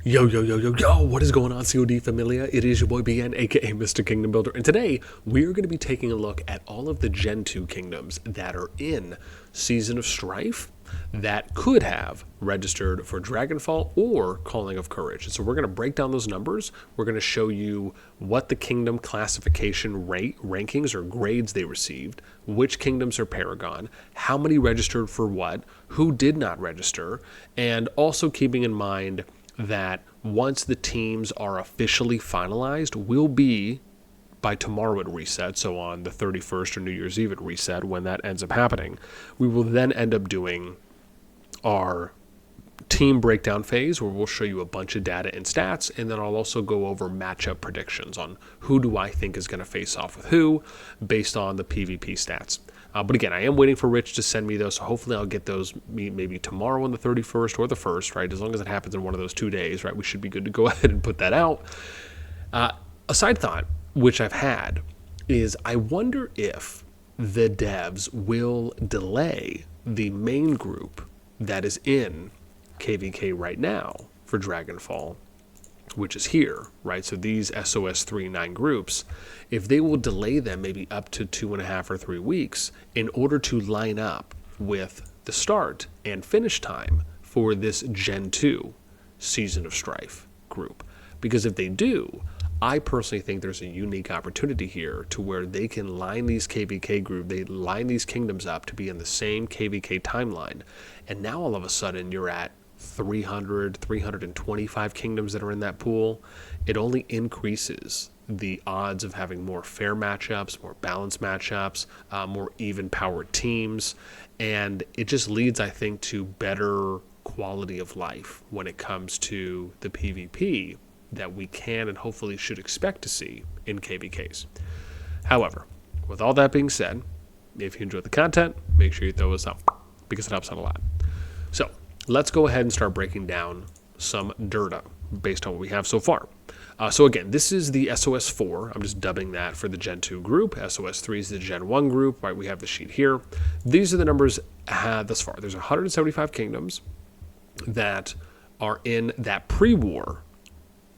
Yo, yo, yo, yo, yo, what is going on, CoD Familia? It is your boy BN, aka Mr. Kingdom Builder, and today we're going to be taking a look at all of the Gen 2 kingdoms that are in Season of Strife that could have registered for Dragonfall or Calling of Courage. And so we're going to break down those numbers. We're going to show you what the kingdom classification rankings or grades they received, which kingdoms are Paragon, how many registered for what, who did not register, and also keeping in mind that once the teams are officially finalized, will be by tomorrow at reset, so on the 31st or New Year's Eve at reset, when that ends up happening, we will then end up doing our team breakdown phase where we'll show you a bunch of data and stats, and then I'll also go over matchup predictions on who do I think is going to face off with who based on the PvP stats. But again, I am waiting for Rich to send me those, so hopefully I'll get those maybe tomorrow on the 31st or the 1st, right? As long as it happens in one of those 2 days, right? We should be good to go ahead and put that out. A side thought, which I've had, is I wonder if the devs will delay the main group that is in KVK right now for Dragonfall, which is here, right? So these SoS 3-9 groups, if they will delay them maybe up to 2.5 or 3 weeks in order to line up with the start and finish time for this Gen 2 Season of Strife group. Because if they do, I personally think there's a unique opportunity here to where they can line these KVK group, they line these kingdoms up to be in the same KVK timeline. And now all of a sudden you're at 325 kingdoms that are in that pool. It only increases the odds of having more fair matchups, more balanced matchups, more even powered teams, and it just leads, I think, to better quality of life when it comes to the PvP that we can and hopefully should expect to see in KVKs. However, with all that being said, if you enjoyed the content, make sure you throw us up because it helps out a lot. So let's go ahead and start breaking down some data based on what we have so far. So again, this is the SoS 4. I'm just dubbing that for the Gen 2 group. SoS 3 is the Gen 1 group. Right, we have the sheet here. These are the numbers thus far. There's 175 kingdoms that are in that pre-war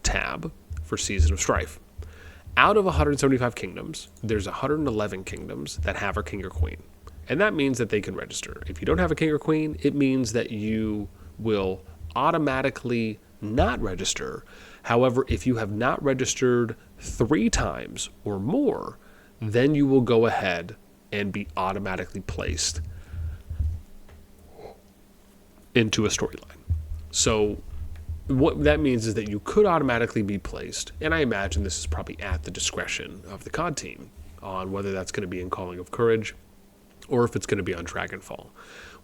tab for Season of Strife. Out of 175 kingdoms, there's 111 kingdoms that have a king or queen. And that means that they can register. If you don't have a king or queen, it means that you will automatically not register. However, if you have not registered 3 times or more, then you will go ahead and be automatically placed into a storyline. So what that means is that you could automatically be placed, and I imagine this is probably at the discretion of the CoD team on whether that's going to be in Calling of Courage or if it's going to be on Dragonfall.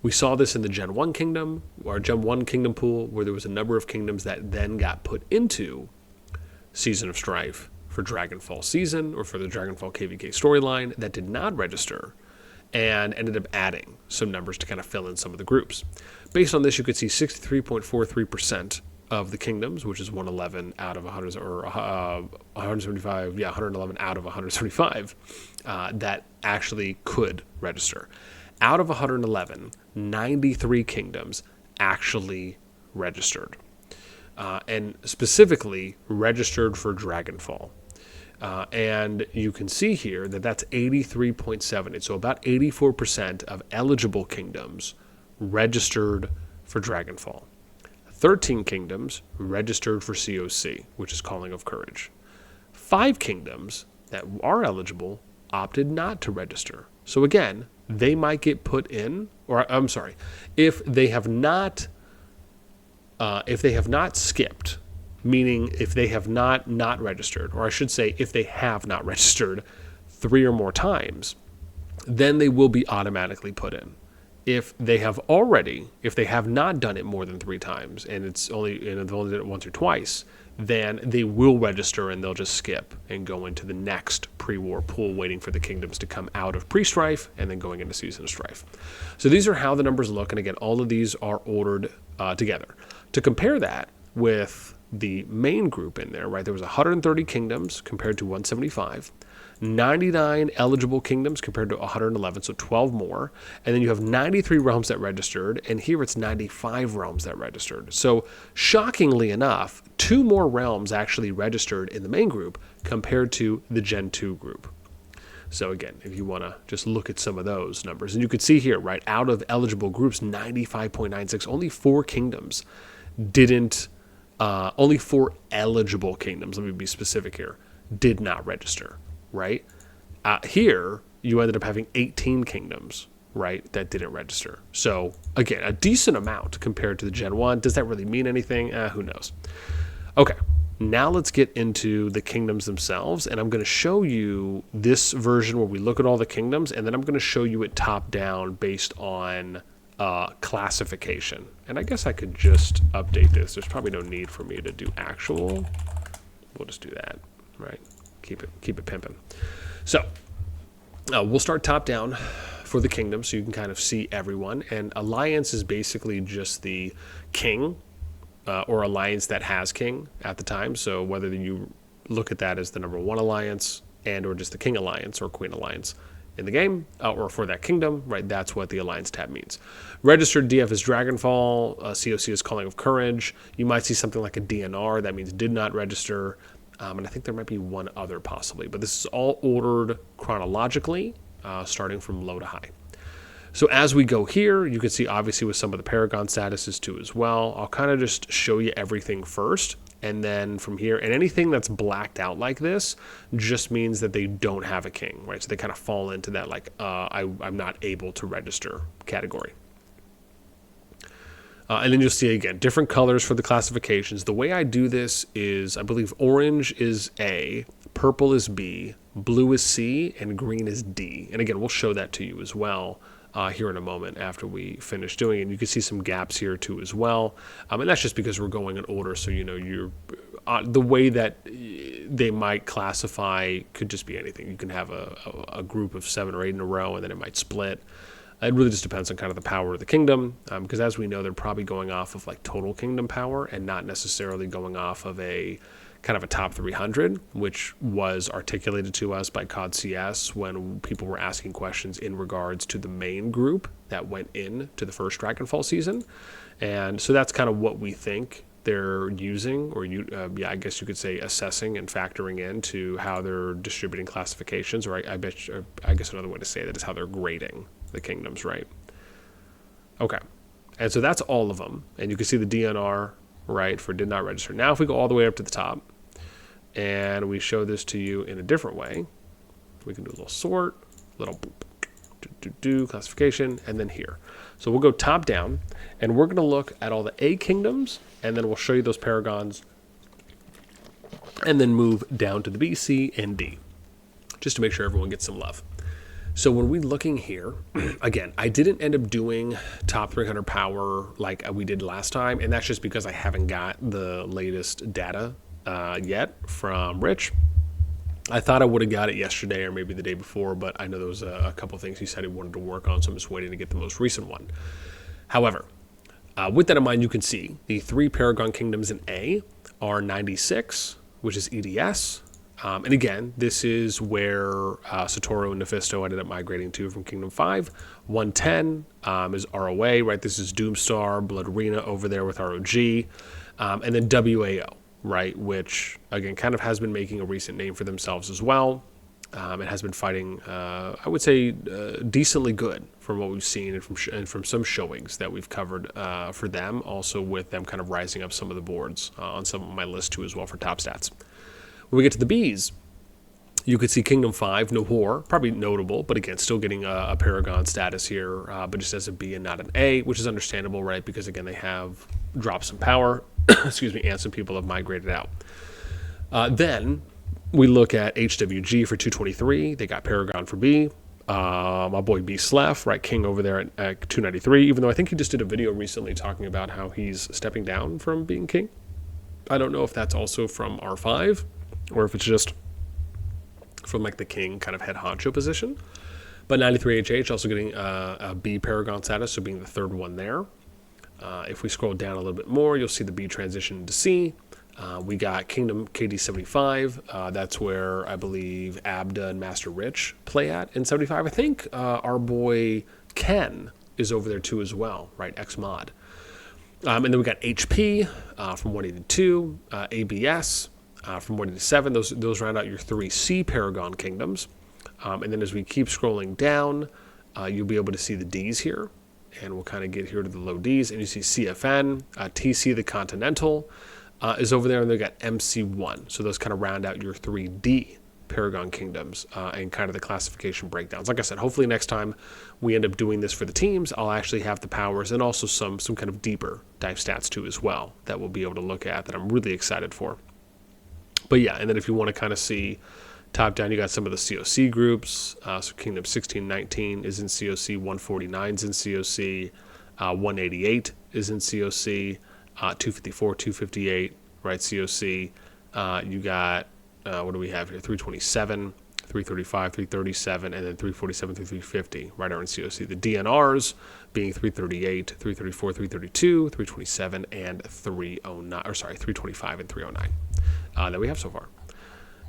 We saw this in the Gen 1 kingdom, or Gen 1 kingdom pool, where there was a number of kingdoms that then got put into Season of Strife for Dragonfall season, or for the Dragonfall KVK storyline, that did not register, and ended up adding some numbers to kind of fill in some of the groups. Based on this, you could see 63.43% of the kingdoms, which is 111 out of 100, or 175, 111 out of 175, that actually could register. Out of 111, 93 kingdoms actually registered, and specifically registered for Dragonfall. And you can see here that that's 83.7. So about 84% of eligible kingdoms registered for Dragonfall. 13 kingdoms registered for COC, which is Calling of Courage. 5 kingdoms that are eligible opted not to register. So again, they might get put in, or I'm sorry, if they have not skipped, meaning if they have not registered, or I should say if they have not registered 3 or more times, then they will be automatically put in. If they have not done it more than 3 times, and they've only done it once or twice, then they will register and they'll just skip and go into the next pre-war pool, waiting for the kingdoms to come out of pre-strife and then going into Season of Strife. So these are how the numbers look, and again, all of these are ordered together. To compare that with the main group in there, right, there was 130 kingdoms compared to 175. 99 eligible kingdoms compared to 111, so 12 more. And then you have 93 realms that registered, and here it's 95 realms that registered. So shockingly enough, 2 more realms actually registered in the main group compared to the Gen 2 group. So again, if you want to just look at some of those numbers, and you could see here, right, out of eligible groups, 95.96, only 4 kingdoms didn't, only 4 eligible kingdoms, let me be specific here, did not register, right? Here, you ended up having 18 kingdoms, right, that didn't register. So again, a decent amount compared to the Gen 1. Does that really mean anything? Who knows? Okay. Now let's get into the kingdoms themselves, and I'm going to show you this version where we look at all the kingdoms, and then I'm going to show you it top down based on classification. And I guess I could just update this. There's probably no need for me to do actual. We'll just do that, right? Keep it pimping. So we'll start top down for the kingdom, so you can kind of see everyone. And alliance is basically just the king. Or alliance that has king at the time. So whether you look at that as the number 1 alliance and or just the king alliance or queen alliance in the game or for that kingdom, right? That's what the alliance tab means. Registered DF is Dragonfall. COC is Calling of Courage. You might see something like a DNR. That means did not register. And I think there might be one other possibly. But this is all ordered chronologically, starting from low to high. So as we go here, you can see obviously with some of the Paragon statuses too as well. I'll kind of just show you everything first, and then from here, and anything that's blacked out like this just means that they don't have a king, right? So they kind of fall into that like I'm not able to register category. And then you'll see again different colors for the classifications. The way I do this is I believe orange is A, purple is B, blue is C, and green is D. And again, we'll show that to you as well. Here in a moment after we finish doing it. And you can see some gaps here too as well. And that's just because we're going in order. So, you know, you're the way that they might classify could just be anything. You can have a group of 7 or 8 in a row, and then it might split. It really just depends on kind of the power of the kingdom. Because as we know, they're probably going off of like total kingdom power and not necessarily going off of a kind of a top 300, which was articulated to us by CoD CS when people were asking questions in regards to the main group that went in to the first Dragonfall season. And so that's kind of what we think they're using, or I guess you could say assessing and factoring into how they're distributing classifications, or I guess another way to say that is how they're grading the kingdoms, right? Okay. And so that's all of them. And you can see the DNR, right, for did not register. Now if we go all the way up to the top, and we show this to you in a different way, we can do a little sort, little classification, and then here. So we'll go top down, and we're going to look at all the A kingdoms, and then we'll show you those paragons, and then move down to the B, C, and D, just to make sure everyone gets some love. So when we're looking here, again, I didn't end up doing top 300 power like we did last time, and that's just because I haven't got the latest data yet from Rich. I thought I would have got it yesterday or maybe the day before, but I know there was a couple things he said he wanted to work on, so I'm just waiting to get the most recent one. However, with that in mind, you can see the 3 Paragon kingdoms in A are 96, which is EDS. And again, this is where Satoru and Nephisto ended up migrating to from Kingdom 5. 110 is ROA, right? This is Doomstar, Blood Arena over there with ROG. And then WAO, right? Which, again, kind of has been making a recent name for themselves as well. It has been fighting, I would say, decently good from what we've seen and from some showings that we've covered for them. Also with them kind of rising up some of the boards on some of my list too as well for top stats. When we get to the Bs, you could see Kingdom 5, Nahor, probably notable, but again, still getting a Paragon status here, but just as a B and not an A, which is understandable, right? Because again, they have dropped some power, excuse me, and some people have migrated out. Then we look at HWG for 223. They got Paragon for B. My boy B Slef, right? King over there at 293, even though I think he just did a video recently talking about how he's stepping down from being king. I don't know if that's also from R5 or if it's just from like the king kind of head honcho position. But 93HH also getting a B Paragon status, so being the third one there. If we scroll down a little bit more, you'll see the B transition to C. We got Kingdom KD 75. That's where I believe Abda and Master Rich play at in 75. I think our boy Ken is over there too as well, right? X-Mod. And then we got HP from 182, ABS from 187. Those round out your 3C Paragon kingdoms. And then as we keep scrolling down, you'll be able to see the Ds here. And we'll kind of get here to the low Ds. And you see CFN, TC the Continental is over there. And they've got MC1. So those kind of round out your 3D Paragon kingdoms and kind of the classification breakdowns. Like I said, hopefully next time we end up doing this for the teams, I'll actually have the powers and also some kind of deeper dive stats too as well that we'll be able to look at that I'm really excited for. But yeah, and then if you want to kind of see top down, you got some of the COC groups. So Kingdom 1619 is in COC, 149 is in COC, 188 is in COC, 254, 258, right, COC. You got what do we have here? 327, 335, 337, and then 347 through 350, right out in COC. The DNRs being 338, 334, 332, 327, and 325 and 309 that we have so far.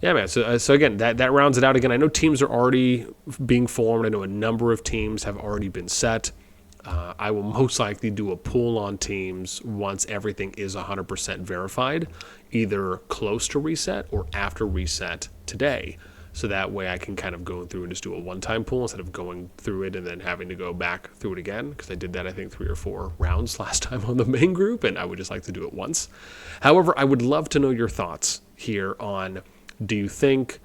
Yeah, man. So again, that rounds it out. Again, I know teams are already being formed. I know a number of teams have already been set. I will most likely do a pool on teams once everything is 100% verified, either close to reset or after reset today. So that way I can kind of go through and just do a one-time pool instead of going through it and then having to go back through it again, because I did that, I think, 3 or 4 rounds last time on the main group, and I would just like to do it once. However, I would love to know your thoughts here on, do you think,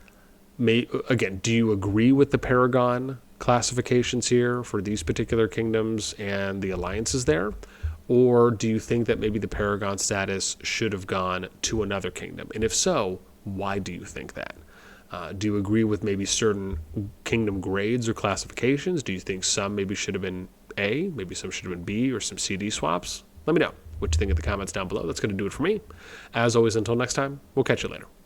do you agree with the Paragon classifications here for these particular kingdoms and the alliances there? Or do you think that maybe the Paragon status should have gone to another kingdom? And if so, why do you think that? Do you agree with maybe certain kingdom grades or classifications? Do you think some maybe should have been A, maybe some should have been B, or some CD swaps? Let me know what you think in the comments down below. That's going to do it for me. As always, until next time, we'll catch you later.